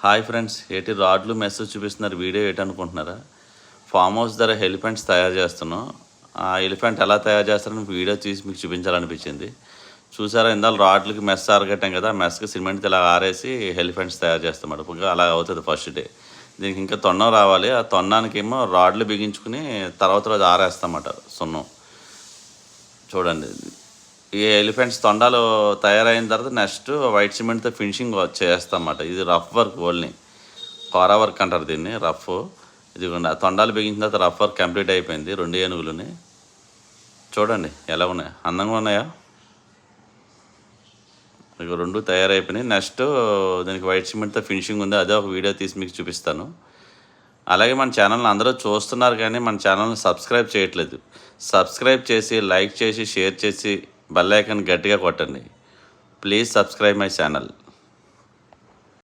Hi friends, ఏటి రాడ్లు message చూపిస్తున్నారు. వీడియో ఏంటనుకుంటున్నారా? ఫామ్ హౌస్ ధర ఎలిఫెంట్స్ తయారు చేస్తున్నాం. ఆ ఎలిఫెంట్ ఎలా తయారు చేస్తారని వీడియో తీసి మీకు చూపించాలనిపించింది. చూసారా, ఇందాక రాడ్లకి మెస్ ఆరగట్టాం కదా, మెస్కి సిమెంట్ ఇలా ఆరేసి ఎలిఫెంట్స్ తయారు చేస్తాం. ఇప్పుడు అలా అవుతుంది ఫస్ట్ డే. దీనికి ఇంకా తొండం రావాలి. ఆ తొండానికి ఏమో రాడ్లు బిగించుకుని తర్వాత రోజు ఆరేస్తామట సున్నం. చూడండి, ఈ ఎలిఫెంట్స్ తొండాలు తయారైన తర్వాత నెక్స్ట్ వైట్ సిమెంట్తో ఫినిషింగ్ చేస్తామన్నమాట. ఇది రఫ్ వర్క్, ఓన్లీ కోరా వర్క్ అంటారు దీన్ని, రఫ్. ఇదిగోండి, ఆ తొండాలు బిగించిన తర్వాత రఫ్ వర్క్ కంప్లీట్ అయిపోయింది. 2 ఏనుగులని చూడండి ఎలా ఉన్నాయి, అందంగా ఉన్నాయా? ఇక 2 తయారైపోయినాయి. నెక్స్ట్ దీనికి వైట్ సిమెంట్తో ఫినిషింగ్ ఉంది, అదే ఒక వీడియో తీసి మీకు చూపిస్తాను. అలాగే మన ఛానల్ని అందరూ చూస్తున్నారు కానీ మన ఛానల్ని సబ్స్క్రైబ్ చేయట్లేదు. సబ్స్క్రైబ్ చేసి, లైక్ చేసి, షేర్ చేసి, బెల్ ఐకాన్ గట్టిగా కొట్టండి. Please subscribe my channel.